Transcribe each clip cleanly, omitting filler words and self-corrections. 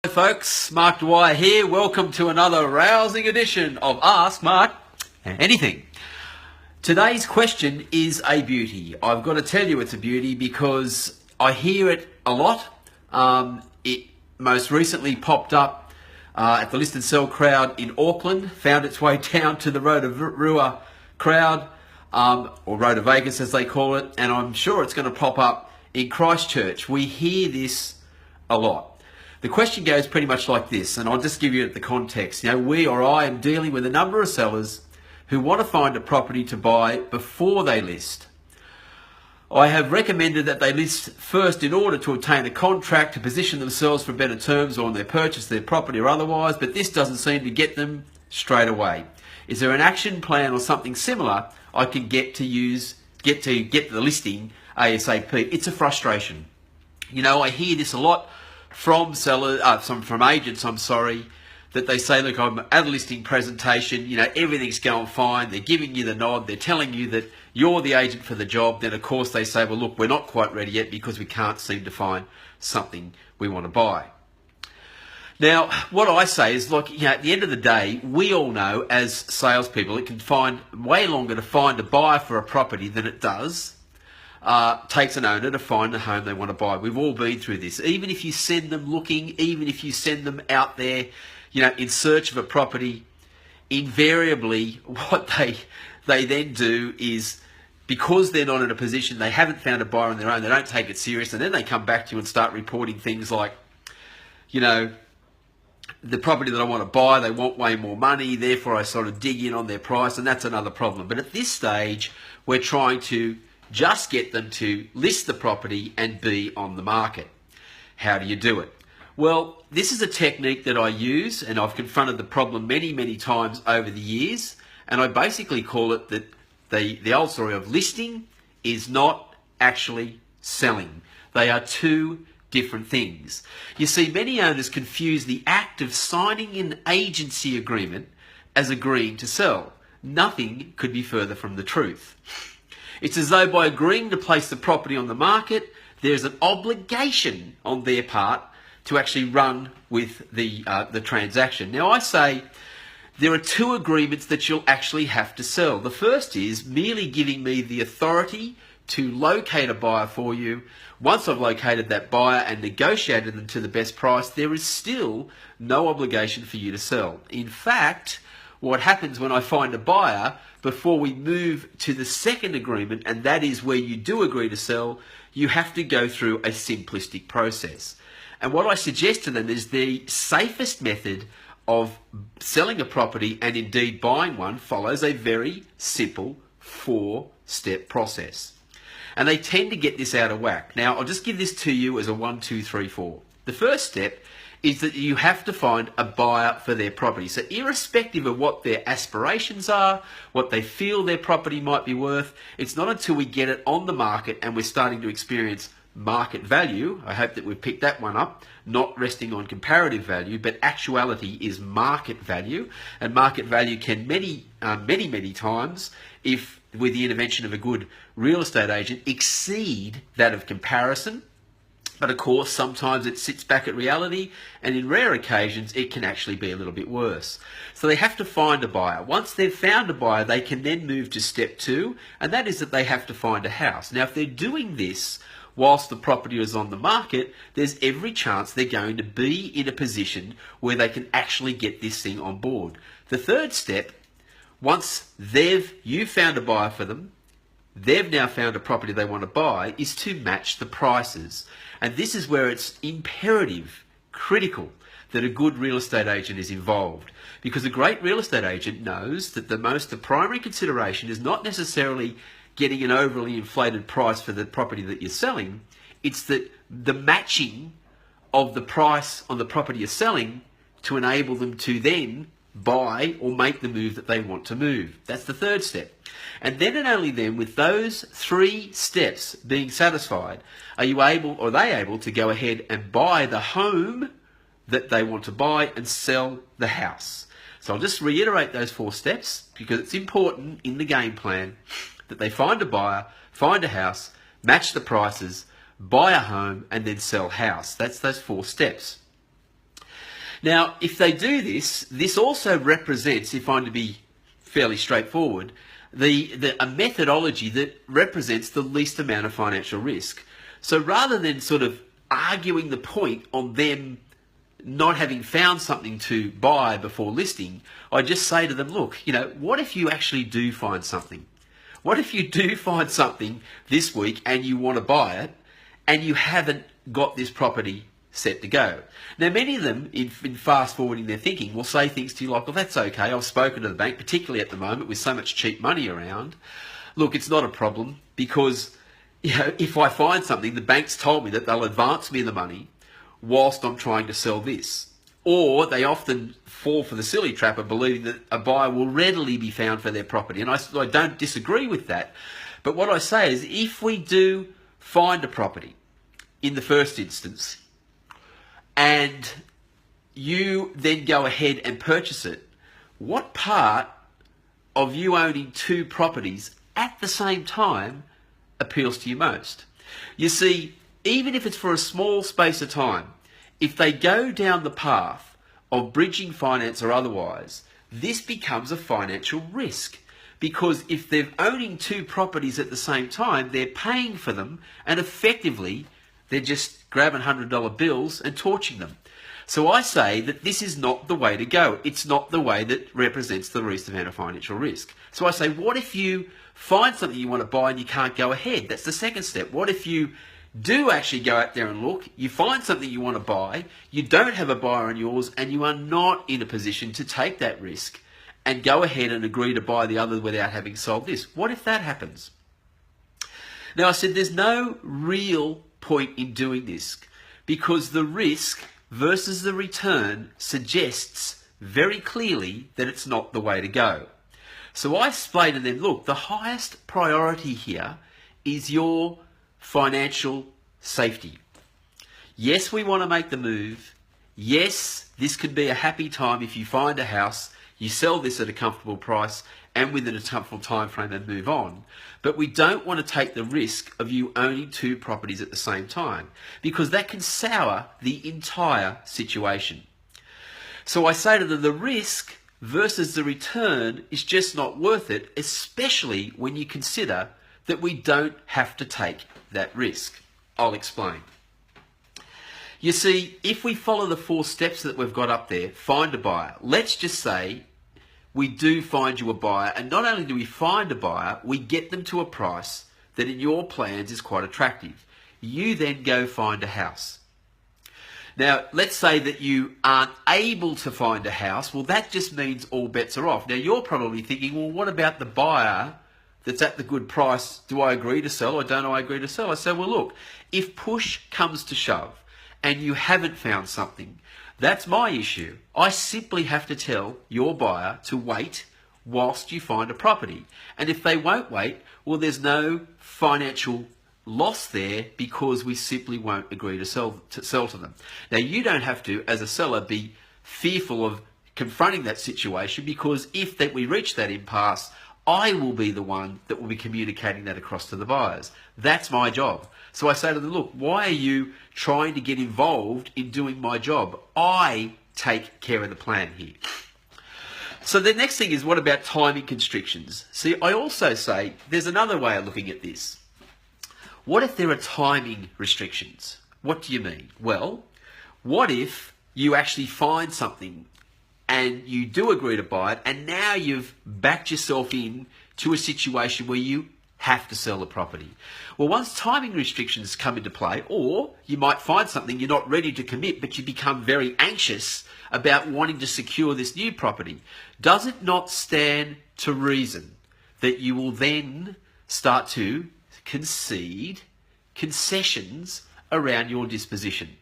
Hey folks, Mark Dwyer here. Welcome to another rousing edition of Ask Mark Anything. Today's question is a beauty. I've got to tell you it's a beauty because I hear it a lot. It most recently popped up at the List and Sell crowd in Auckland, found its way down to the Rotorua crowd, or Rotor Vegas as they call it, and I'm sure it's going to pop up in Christchurch. We hear this a lot. The question goes pretty much like this, and I'll just give you the context. You know, I am dealing with a number of sellers who want to find a property to buy before they list. I have recommended that they list first in order to obtain a contract to position themselves for better terms on their purchase, their property or otherwise, but this doesn't seem to get them straight away. Is there an action plan or something similar I can get to get the listing ASAP? It's a frustration. You know, I hear this a lot from agents, that they say, look, I'm at a listing presentation, you know, everything's going fine, they're giving you the nod, they're telling you that you're the agent for the job, then of course they say, well look, we're not quite ready yet because we can't seem to find something we want to buy. Now, what I say is, look, you know, at the end of the day, we all know as salespeople, it can find way longer to find a buyer for a property than it does takes an owner to find the home they want to buy. We've all been through this. Even if you send them looking, even if you send them out there, you know, in search of a property, invariably what they then do is, because they're not in a position, they haven't found a buyer on their own, they don't take it serious, and then they come back to you and start reporting things like, you know, the property that I want to buy, they want way more money, therefore I sort of dig in on their price, and that's another problem. But at this stage, we're trying to just get them to list the property and be on the market. How do you do it? Well, this is a technique that I use, and I've confronted the problem many, many times over the years, and I basically call it that the old story of listing is not actually selling. They are two different things. You see, many owners confuse the act of signing an agency agreement as agreeing to sell. Nothing could be further from the truth. It's as though by agreeing to place the property on the market, there's an obligation on their part to actually run with the transaction. Now, I say there are two agreements that you'll actually have to sell. The first is merely giving me the authority to locate a buyer for you. Once I've located that buyer and negotiated them to the best price, there is still no obligation for you to sell. In fact, what happens when I find a buyer, before we move to the second agreement, and that is where you do agree to sell, you have to go through a simplistic process. And what I suggest to them is the safest method of selling a property, and indeed buying one, follows a very simple 4-step process. And they tend to get this out of whack. Now, I'll just give this to you as a 1, 2, 3, 4. The first step is that you have to find a buyer for their property. So irrespective of what their aspirations are, what they feel their property might be worth, it's not until we get it on the market and we're starting to experience market value, I hope that we've picked that one up, not resting on comparative value, but actuality is market value. And market value can many times, if with the intervention of a good real estate agent, exceed that of comparison. But of course, sometimes it sits back at reality, and in rare occasions, it can actually be a little bit worse. So they have to find a buyer. Once they've found a buyer, they can then move to step 2, and that is that they have to find a house. Now, if they're doing this whilst the property is on the market, there's every chance they're going to be in a position where they can actually get this thing on board. The third step, once you've found a buyer for them, they've now found a property they want to buy, is to match the prices. And this is where it's imperative, critical, that a good real estate agent is involved. Because a great real estate agent knows that the primary consideration is not necessarily getting an overly inflated price for the property that you're selling. It's that the matching of the price on the property you're selling to enable them to then buy or make the move that they want to move. That's the third step. And then and only then, with those 3 steps being satisfied, are they able to go ahead and buy the home that they want to buy and sell the house. So I'll just reiterate those 4 steps because it's important in the game plan that they find a buyer, find a house, match the prices, buy a home, and then sell house. That's those 4 steps. Now, if they do this, this also represents, if I'm to be fairly straightforward, a methodology that represents the least amount of financial risk. So rather than sort of arguing the point on them not having found something to buy before listing, I just say to them, look, what if you actually do find something? What if you do find something this week and you want to buy it and you haven't got this property set to go? Now, many of them, in fast forwarding their thinking, will say things to you like, well, that's okay. I've spoken to the bank, particularly at the moment with so much cheap money around. Look, it's not a problem because, if I find something, the bank's told me that they'll advance me the money whilst I'm trying to sell this. Or they often fall for the silly trap of believing that a buyer will readily be found for their property. And I don't disagree with that. But what I say is, if we do find a property in the first instance, and you then go ahead and purchase it, what part of you owning two properties at the same time appeals to you most? You see, even if it's for a small space of time, if they go down the path of bridging finance or otherwise, this becomes a financial risk. Because if they're owning two properties at the same time, they're paying for them, and effectively they're just grabbing $100 bills and torching them. So I say that this is not the way to go. It's not the way that represents the least amount of financial risk. So I say, what if you find something you want to buy and you can't go ahead? That's the second step. What if you do actually go out there and look, you find something you want to buy, you don't have a buyer on yours, and you are not in a position to take that risk and go ahead and agree to buy the other without having sold this? What if that happens? Now, I said there's no real point in doing this because the risk versus the return suggests very clearly that it's not the way to go. So I explain to them, look, the highest priority here is your financial safety. Yes, we want to make the move. Yes, this could be a happy time if you find a house, you sell this at a comfortable price and within a comfortable time frame and move on. But we don't want to take the risk of you owning two properties at the same time because that can sour the entire situation. So I say to them, the risk versus the return is just not worth it, especially when you consider that we don't have to take that risk. I'll explain. You see, if we follow the 4 steps that we've got up there, find a buyer. Let's just say we do find you a buyer, and not only do we find a buyer, we get them to a price that in your plans is quite attractive. You then go find a house. Now, let's say that you aren't able to find a house. Well, that just means all bets are off. Now, you're probably thinking, well, what about the buyer that's at the good price? Do I agree to sell or don't I agree to sell? I say, well, look, if push comes to shove and you haven't found something, that's my issue. I simply have to tell your buyer to wait whilst you find a property. And if they won't wait, well, there's no financial loss there because we simply won't agree to sell to them. Now, you don't have to, as a seller, be fearful of confronting that situation because if we reach that impasse, I will be the one that will be communicating that across to the buyers. That's my job. So I say to them, look, why are you trying to get involved in doing my job? I take care of the plan here. So the next thing is, what about timing constrictions? See, I also say there's another way of looking at this. What if there are timing restrictions? What do you mean? Well, what if you actually find something and you do agree to buy it, and now you've backed yourself in to a situation where you have to sell the property? Well, once timing restrictions come into play, or you might find something you're not ready to commit, but you become very anxious about wanting to secure this new property, does it not stand to reason that you will then start to concede concessions around your disposition?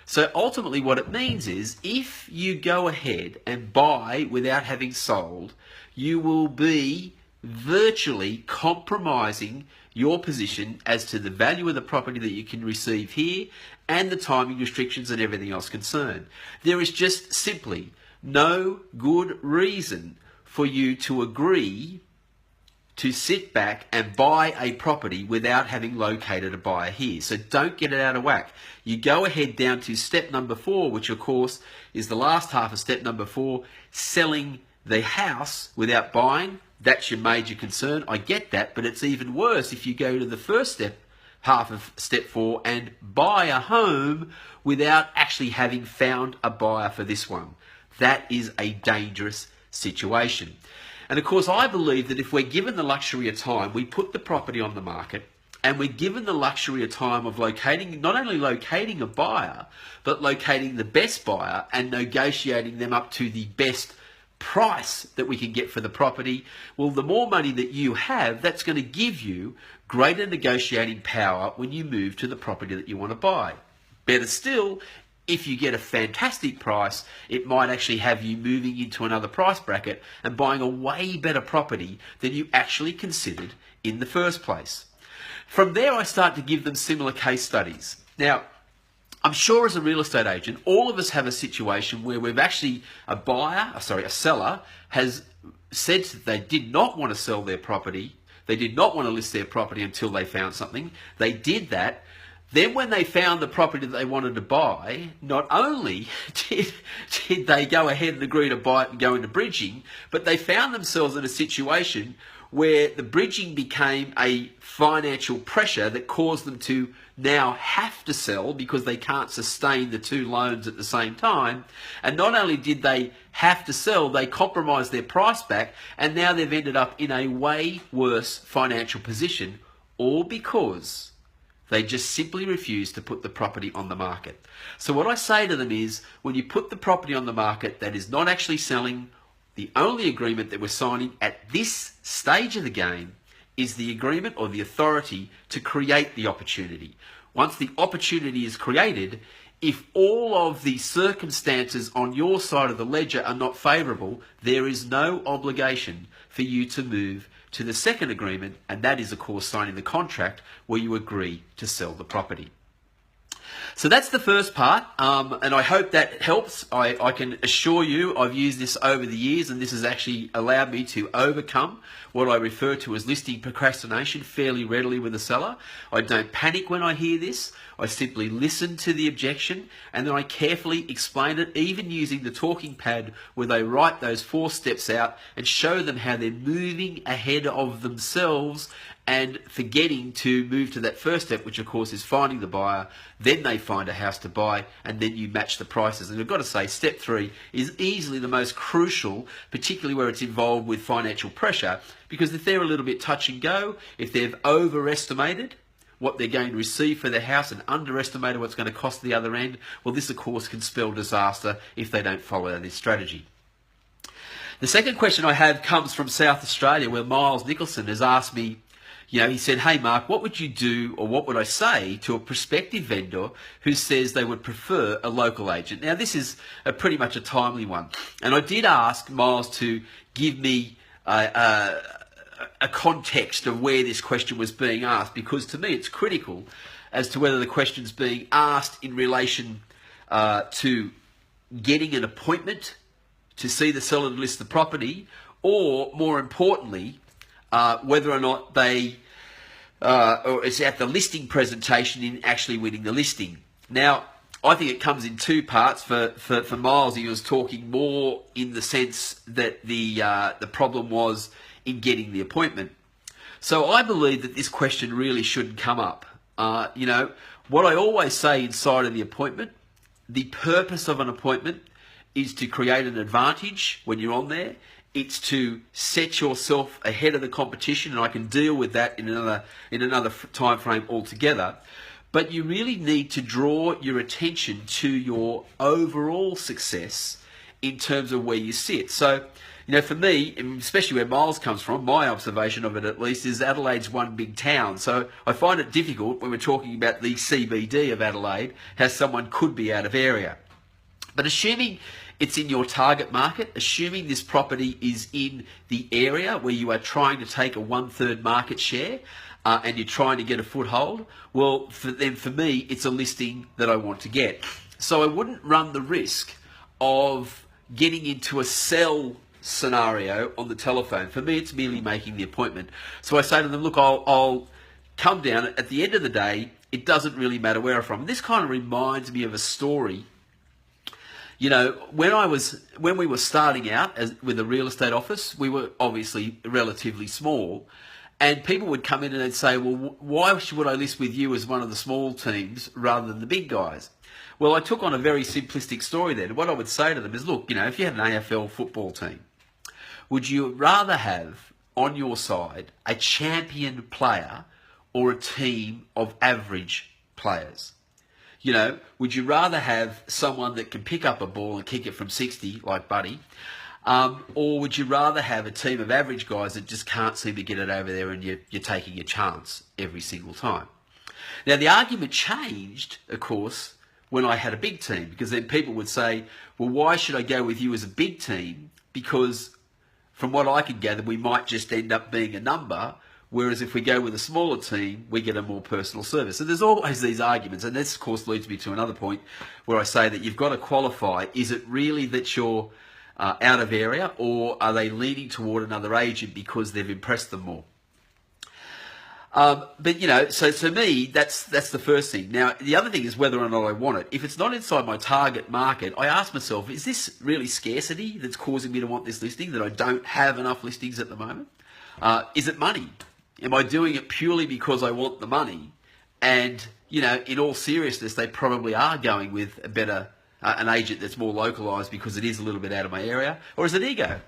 So ultimately what it means is, if you go ahead and buy without having sold, you will be virtually compromising your position as to the value of the property that you can receive here and the timing restrictions and everything else concerned. There is just simply no good reason for you to agree to sit back and buy a property without having located a buyer here. So don't get it out of whack. You go ahead down to step number 4, which of course is the last half of step number 4, selling the house without buying. That's your major concern. I get that, but it's even worse if you go to the first step, half of step 4, and buy a home without actually having found a buyer for this one. That is a dangerous situation. And of course, I believe that if we're given the luxury of time, we put the property on the market, and we're given the luxury of time of locating, not only locating a buyer, but locating the best buyer and negotiating them up to the best price that we can get for the property. Well, the more money that you have, that's going to give you greater negotiating power when you move to the property that you want to buy. Better still, if you get a fantastic price, it might actually have you moving into another price bracket and buying a way better property than you actually considered in the first place. From there, I start to give them similar case studies. Now, I'm sure as a real estate agent, all of us have a situation where we've actually, a seller has said that they did not want to sell their property. They did not want to list their property until they found something. They did that. Then when they found the property that they wanted to buy, not only did they go ahead and agree to buy it and go into bridging, but they found themselves in a situation where the bridging became a financial pressure that caused them to now have to sell because they can't sustain the two loans at the same time. And not only did they have to sell, they compromised their price back, and now they've ended up in a way worse financial position, all because they just simply refuse to put the property on the market. So what I say to them is, when you put the property on the market that is not actually selling, the only agreement that we're signing at this stage of the game is the agreement or the authority to create the opportunity. Once the opportunity is created, if all of the circumstances on your side of the ledger are not favourable, there is no obligation for you to move to the second agreement, and that is, of course, signing the contract where you agree to sell the property. So that's the first part, and I hope that helps. I can assure you I've used this over the years, and this has actually allowed me to overcome what I refer to as listing procrastination fairly readily with a seller. I don't panic when I hear this. I simply listen to the objection, and then I carefully explain it, even using the talking pad where they write those 4 steps out and show them how they're moving ahead of themselves and forgetting to move to that first step, which of course is finding the buyer. Then they find a house to buy, and then you match the prices. And I've got to say, step 3 is easily the most crucial, particularly where it's involved with financial pressure, because if they're a little bit touch and go, if they've overestimated what they're going to receive for their house and underestimated what's going to cost the other end, well, this of course can spell disaster if they don't follow this strategy. The second question I have comes from South Australia, where Miles Nicholson has asked me, he said, "Hey Mark, what would you do, or what would I say to a prospective vendor who says they would prefer a local agent?" Now this is pretty much a timely one, and I did ask Miles to give me a context of where this question was being asked, because to me it's critical as to whether the question's being asked in relation to getting an appointment to see the seller to list the property, or more importantly, whether or not they, or it's at the listing presentation in actually winning the listing. Now, I think it comes in 2 parts. For Miles, he was talking more in the sense that the problem was in getting the appointment. So I believe that this question really shouldn't come up. What I always say inside of the appointment, the purpose of an appointment is to create an advantage when you're on there. It's to set yourself ahead of the competition, and I can deal with that in another time frame altogether. But you really need to draw your attention to your overall success in terms of where you sit. So, for me, especially where Miles comes from, my observation of it at least is Adelaide's one big town. So I find it difficult when we're talking about the CBD of Adelaide, how someone could be out of area. But assuming it's in your target market, assuming this property is in the area where you are trying to take a 1/3 market share, and you're trying to get a foothold, well, for me, it's a listing that I want to get. So I wouldn't run the risk of getting into a sell scenario on the telephone. For me, it's merely making the appointment. So I say to them, look, I'll come down. At the end of the day, it doesn't really matter where I'm from. This kind of reminds me of a story. You know, when we were starting out with a real estate office, we were obviously relatively small, and people would come in and they'd say, well, why should I list with you as one of the small teams rather than the big guys? Well, I took on a very simplistic story then. What I would say to them is, look, you know, if you had an AFL football team, would you rather have on your side a champion player or a team of average players? You know, would you rather have someone that can pick up a ball and kick it from 60, like Buddy, or would you rather have a team of average guys that just can't seem to get it over there and you're taking a chance every single time? Now, the argument changed, of course, when I had a big team, because then people would say, well, why should I go with you as a big team? Because from what I could gather, we might just end up being a number, whereas if we go with a smaller team, we get a more personal service. So there's always these arguments, and this, of course, leads me to another point where I say that you've got to qualify. Is it really that you're out of area, or are they leaning toward another agent because they've impressed them more? But, you know, so to me, that's the first thing. Now, the other thing is whether or not I want it. If it's not inside my target market, I ask myself, is this really scarcity that's causing me to want this listing, that I don't have enough listings at the moment? Is it money? Am I doing it purely because I want the money? And, you know, in all seriousness, they probably are going with a better, an agent that's more localised because it is a little bit out of my area. Or is it ego?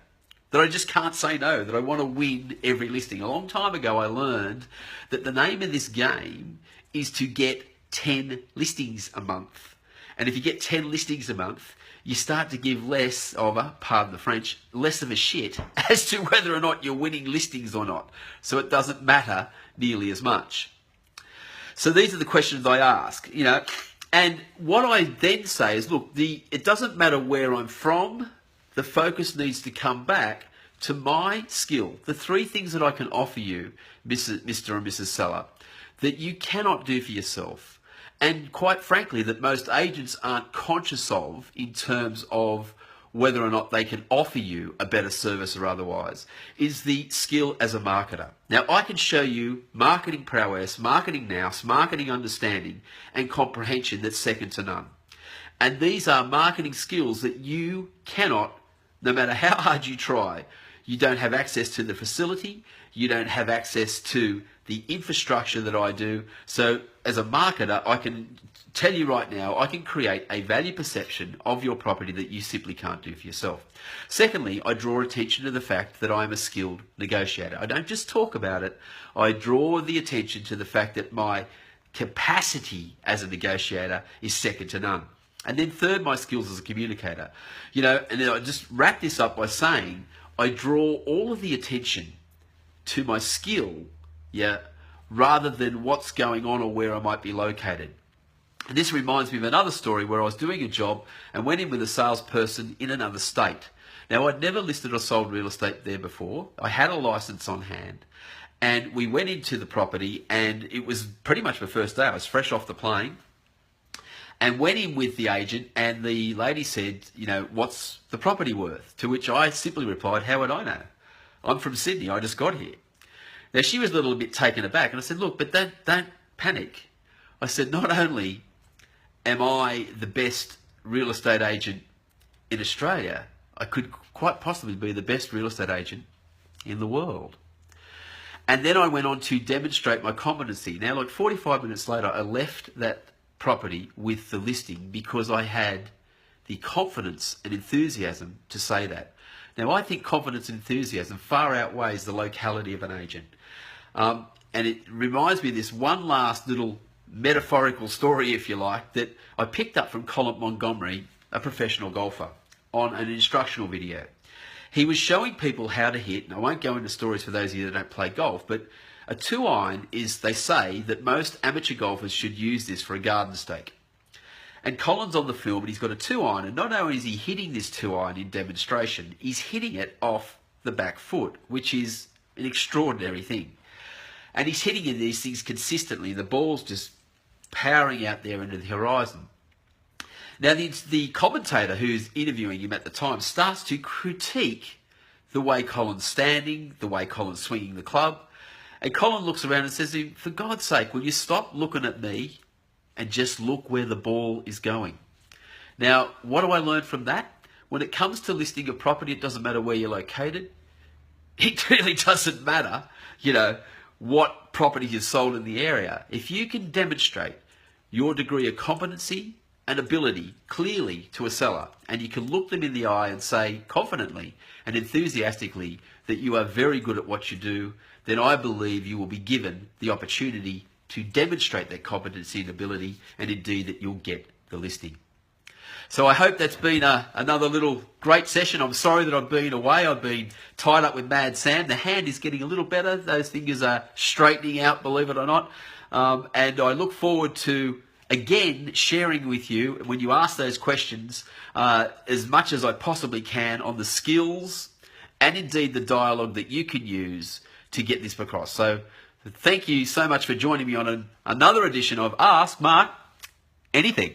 That I just can't say no, that I want to win every listing. A long time ago, I learned that the name of this game is to get 10 listings a month. And if you get 10 listings a month, you start to give less of a, pardon the French, less of a shit as to whether or not you're winning listings or not. So it doesn't matter nearly as much. So these are the questions I ask, you know. And what I then say is, look, it doesn't matter where I'm from. The focus needs to come back to my skill. The three things that I can offer you, Mr. and Mrs. Seller, that you cannot do for yourself. And quite frankly, that most agents aren't conscious of in terms of whether or not they can offer you a better service or otherwise, is the skill as a marketer. Now, I can show you marketing prowess, marketing nous, marketing understanding, and comprehension that's second to none. And these are marketing skills that you cannot, no matter how hard you try, you don't have access to the facility, you don't have access to the infrastructure that I do. So as a marketer, I can tell you right now, I can create a value perception of your property that you simply can't do for yourself. Secondly, I draw attention to the fact that I'm a skilled negotiator. I don't just talk about it, I draw the attention to the fact that my capacity as a negotiator is second to none. And then third, my skills as a communicator. You know, and then I just wrap this up by saying I draw all of the attention to my skill, rather than what's going on or where I might be located. And this reminds me of another story where I was doing a job and went in with a salesperson in another state. Now, I'd never listed or sold real estate there before. I had a license on hand, and we went into the property, and it was pretty much the first day. I was fresh off the plane. And went in with the agent, and the lady said, you know, what's the property worth? To which I simply replied, how would I know? I'm from Sydney, I just got here. Now, she was a little bit taken aback, and I said, look, but don't panic. I said, not only am I the best real estate agent in Australia, I could quite possibly be the best real estate agent in the world. And then I went on to demonstrate my competency. Now, like 45 minutes later, I left that property with the listing because I had the confidence and enthusiasm to say that. Now, I think confidence and enthusiasm far outweighs the locality of an agent. And it reminds me of this one last little metaphorical story, if you like, that I picked up from Colin Montgomery, a professional golfer, on an instructional video. He was showing people how to hit, and I won't go into stories for those of you that don't play golf, but a 2-iron is, they say, that most amateur golfers should use this for a garden stake. And Colin's on the film, and he's got a 2-iron, and not only is he hitting this 2-iron in demonstration, he's hitting it off the back foot, which is an extraordinary thing. And he's hitting in these things consistently, and the ball's just powering out there into the horizon. Now, the commentator who's interviewing him at the time starts to critique the way Colin's standing, the way Colin's swinging the club. And Colin looks around and says to him, for God's sake, will you stop looking at me and just look where the ball is going? Now, what do I learn from that? When it comes to listing a property, it doesn't matter where you're located. It really doesn't matter, what property is sold in the area. If you can demonstrate your degree of competency and ability clearly to a seller, and you can look them in the eye and say confidently and enthusiastically that you are very good at what you do, then I believe you will be given the opportunity to demonstrate that competency and ability, and indeed that you'll get the listing. So I hope that's been another little great session. I'm sorry that I've been away. I've been tied up with Mad Sam. The hand is getting a little better. Those fingers are straightening out, believe it or not. And I look forward to, again, sharing with you, when you ask those questions, as much as I possibly can on the skills and indeed the dialogue that you can use to get this across. So thank you so much for joining me on another edition of Ask Mark Anything.